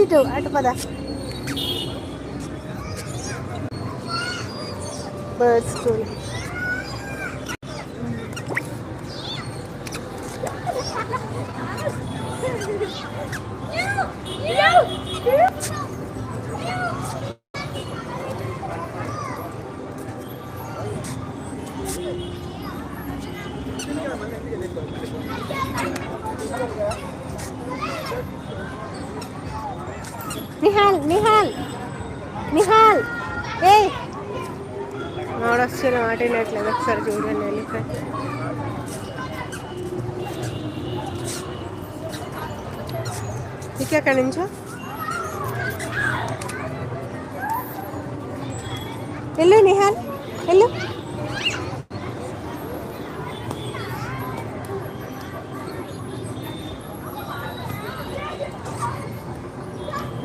ఇటు అటు పద. Bird school. నిహాల్ నిహాల్ నిహాల్ ఏ నోడొస్తున్న మాటినట్లేదు. ఒకసారి చూడండి ఎలిఫెంట్. ఇంకెక్కడి నుంచో వెళ్ళు నిహాల్ వెళ్ళు.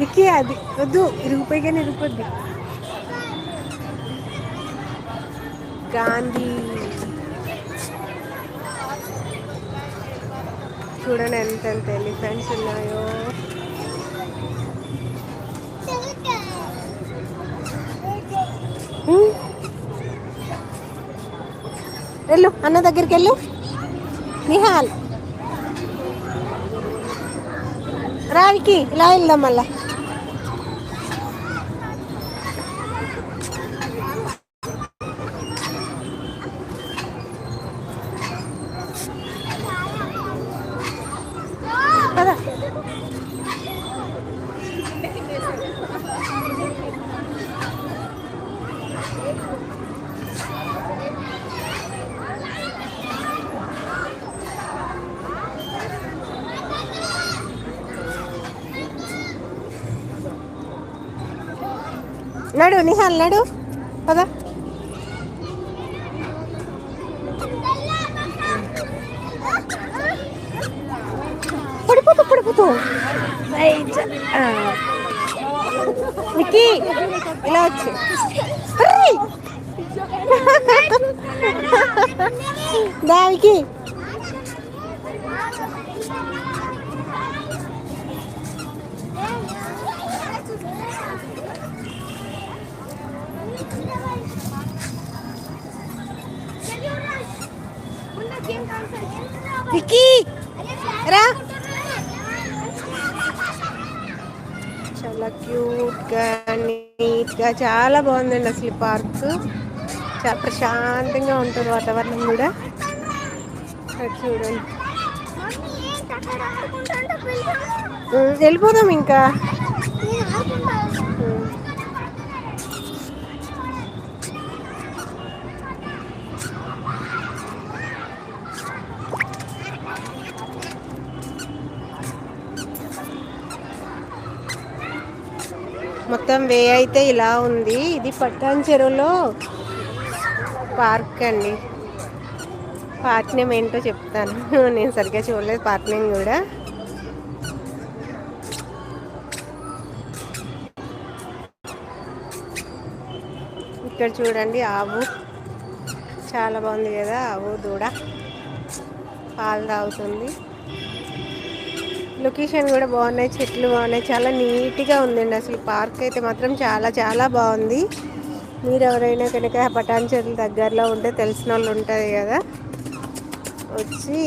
విక్కీ అది వద్దు, ఇరిగిపోయిగానే ఇరిగిపోద్ది. గాంధీ చూడండి ఎంత ఎలిఫెంట్స్ ఉన్నాయో. వెళ్ళు అన్న దగ్గరికి వెళ్ళు నిహాల్. రావికి ఇలా వెళ్దాం మళ్ళా. నడు నిహాల్ నడు పదా. పడిపోతూ విక్కీ ఇలా వచ్చి దానికి విక్కీ రా. చాలా క్యూట్గా నీట్గా చాలా బాగుందండి అసలు పార్క్. చాలా ప్రశాంతంగా ఉంటుంది వాతావరణం కూడా. చూడండి వెళ్ళిపోదాం ఇంకా. మొత్తం వే అయితే ఇలా ఉంది. ఇది పట్టాన్ చెరువులో పార్క్ అండి. పార్క్ నేమ్ ఏంటో చెప్తాను, నేను సరిగ్గా చూడలేదు పార్క్ నేమ్ కూడా. ఇక్కడ చూడండి ఆవు చాలా బాగుంది కదా. ఆవు దూడ పాలు తాగుతుంది. లొకేషన్ కూడా బాగున్నాయి, చెట్లు బాగున్నాయి, చాలా నీట్గా ఉందండి అసలు. పార్క్ అయితే మాత్రం చాలా చాలా బాగుంది. మీరు ఎవరైనా కనుక పటాన్ చెరువు దగ్గరలో ఉంటే తెలిసిన వాళ్ళు ఉంటుంది కదా, వచ్చి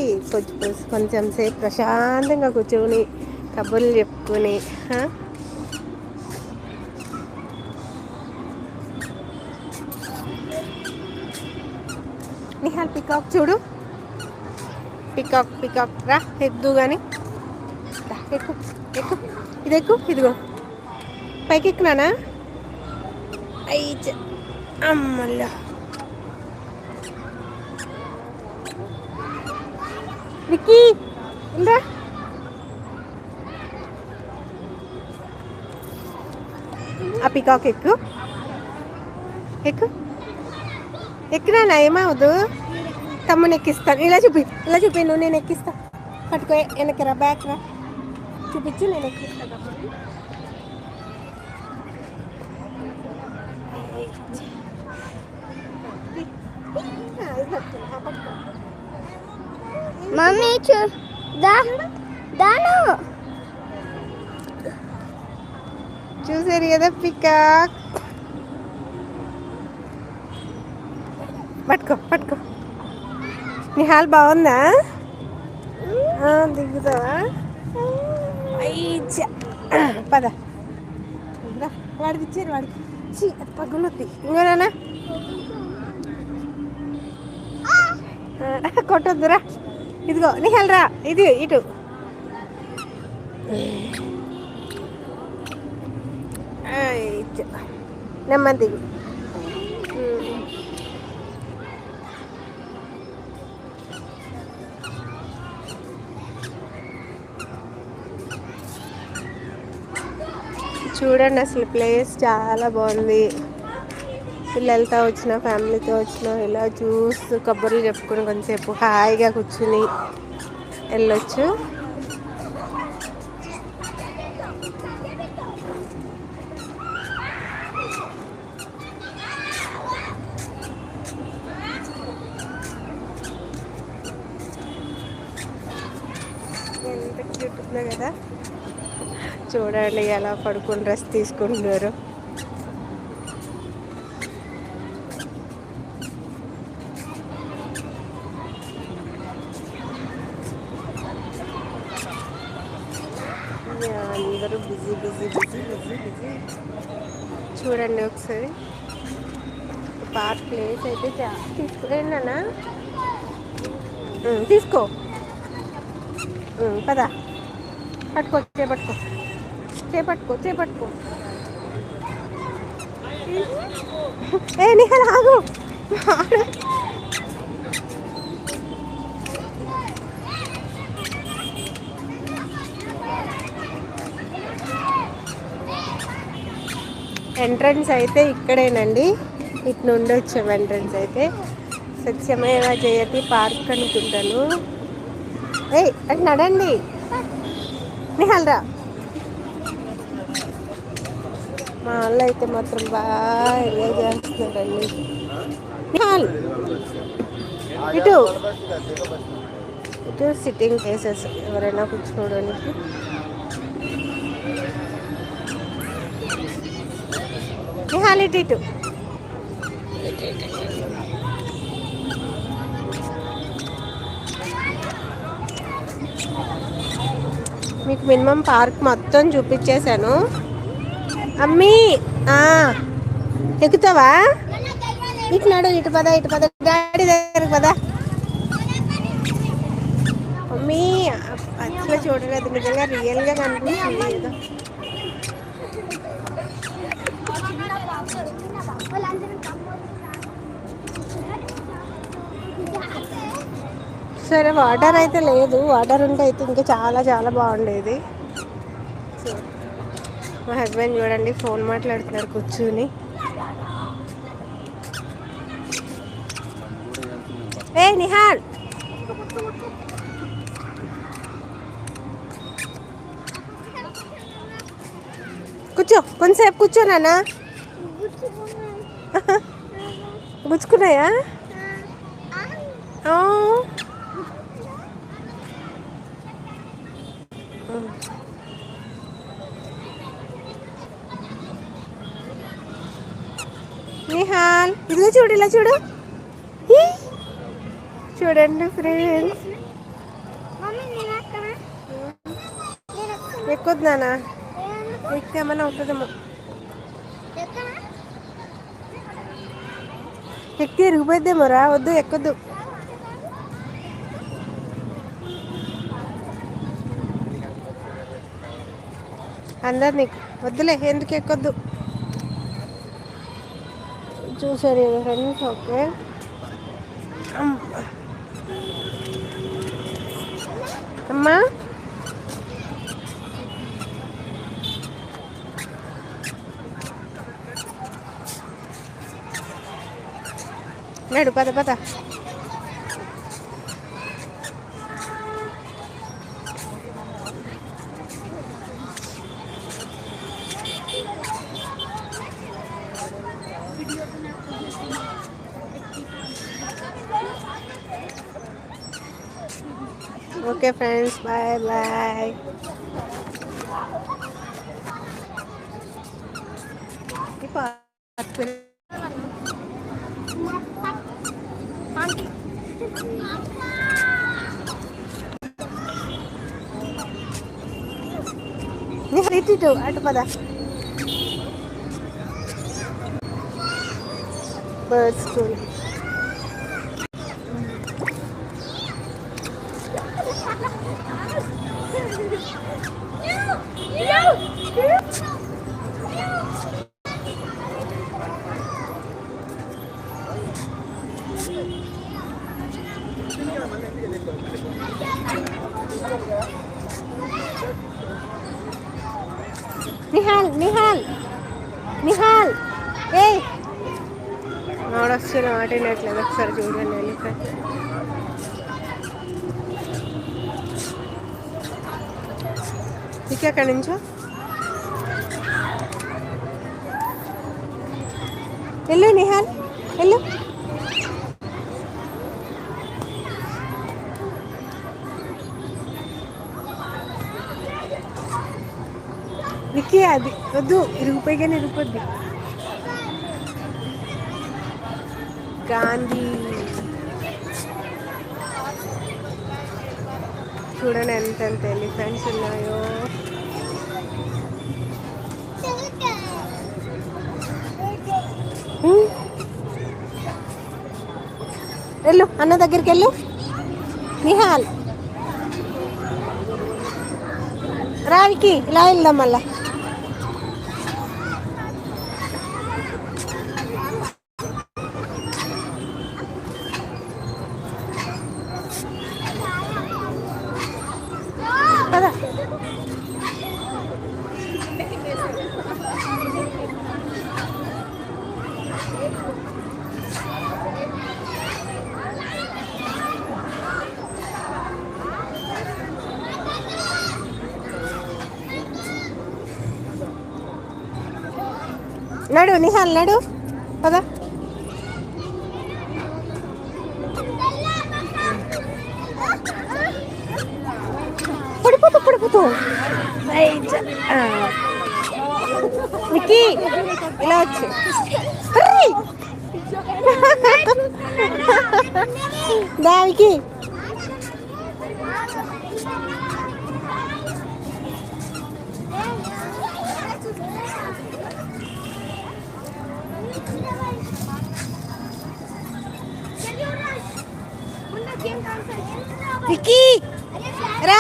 కొంచెం సేపు ప్రశాంతంగా కూర్చొని కబుర్లు చెప్పుకొని నిహాల్ పికాక్ చూడు. పికాక్ రా ఎద్దు కానీ ఎక్కు ఎక్కు ఇది ఎక్కు. ఇదిగో పైకి ఎక్కునానా అయితే అమ్మల్లా. విక్కీ ఇందా ఆ పికాక్ ఎక్కు ఎక్కు ఎక్కినానా ఏమవుదు. తమ్ముని ఎక్కిస్తాను. ఇలా చూపి నువ్వు, నేను ఎక్కిస్తా. పట్టుకో వెనక్కి రా, బ్యాక్ రా, చూపించు నేను ఎక్కిస్తా. మమ్మీ దాను చూసారు కదా పికాక్. పట్టుకో పట్టుకో. నిహాల్ బాగుందా? దిగుతావా? పద వాడికి ఇచ్చారు, వాడికి అది పగులుద్ది. ఇంకోనా కొట్టొద్దురా. ఇదిగో నిహాల్ రా, ఇది ఇటు. నెమ్మది దిగు. చూడండి అసలు ప్లేస్ చాలా బాగుంది. పిల్లలతో వచ్చిన ఫ్యామిలీతో వచ్చిన ఇలా చూస్తూ కబుర్లు చెప్పుకుని కొంతసేపు హాయిగా కూర్చుని వెళ్ళొచ్చు. ఎంత క్యూట్ ఉందో కదా. చూడండి ఎలా పడుకుని డ్రెస్ తీసుకుంటున్నారు. అందరూ busy busy busy busy busy. చూడండి ఒకసారి పార్క్ ప్లేస్ అయితే తీసుకురేనా. తీసుకో పదా. పట్టుకో చేపట్టుకో చేపట్టుకో చేపట్టుకో. ఏ నిహాల్ ఆగు. ఎంట్రన్స్ అయితే ఇక్కడేనండి, ఇటు నుండి వచ్చాము. ఎంట్రన్స్ అయితే సత్యమేవ జయతి పార్క్ అనుకుంటాను. అటు నడండి నిహాల్ రా. మా వాళ్ళు అయితే మాత్రం బాగా ఎంజాయ్ చేస్తున్నారండి. నిహాల్ ఇటు ఇటు సిట్టింగ్ ప్లేసెస్ ఎవరైనా కూర్చోవడానికి. నిహాల్ ఇటు ఇటు. మీకు మినిమం పార్క్ మొత్తం చూపించేశాను. అమ్మీ ఎక్కుతావా? ఇటు నాడు, ఇటు పద, ఇటు పద, డాడీ దగ్గరకు పద. అమ్మీ అసలు చూడలేదు, నిజంగా రియల్గా కనిపిస్తుంది ఏదో. సరే వాటర్ అయితే లేదు, వాటర్ ఉంటే అయితే ఇంకా చాలా చాలా బాగుండేది. మా హస్బెండ్ చూడండి ఫోన్ మాట్లాడుతున్నారు కూర్చుని. ఏ నిహాల్ కూర్చో, కొంతసేపు కూర్చో నాన్న. గుచ్చుకున్నాయా? నిహాల్ ఇదిగో చూడు, ఇలా చూడు. చూడండి ఫ్రెండ్స్, ఎక్కొద్దు నాన్న, ఎక్కితే ఏమన్నా అవుతుందేమో. ఎక్కి ఇరిగిపోద్దేమో రా, వద్దు ఎక్కొద్దు. అందరు నీకు వద్దులే, ఎందుకు ఎక్కొద్దు. చూసారు ఫ్రెండ్స్. ఓకే అమ్మా, నడు పద పద. Okay friends, bye bye. ఇటు అటు పద. Bird school. నిహాల్ నిహాల్ నిహాల్, ఏ ఆడొచ్చిన మాటినట్లేదు. ఒకసారి చూడండి ఎలిఫెంట్. ఇంకెక్కడి నుంచో వెళ్ళు నిహాల్, వెళ్ళు. విక్కీ అది వద్దు, ఇరిగిపోయిగానే ఇరిగిపోద్ది. గాంధీ చూడండి ఎంత ఎలిఫెంట్స్ ఉన్నాయో. వెళ్ళు అన్న దగ్గరికి వెళ్ళు నిహాల్. రావికి ఇలా వెళ్దాం మళ్ళా. పద. నడు నిహాల్ నడు, పద. పడిపోతూ విక్కీ ఇలా వచ్చి దానికి విక్కీ రా.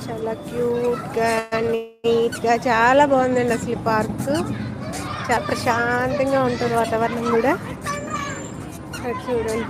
చాలా క్యూట్గా నీట్గా చాలా బాగుందండి అసలు పార్క్. చాలా ప్రశాంతంగా ఉంటుంది వాతావరణం కూడా. చూడండి.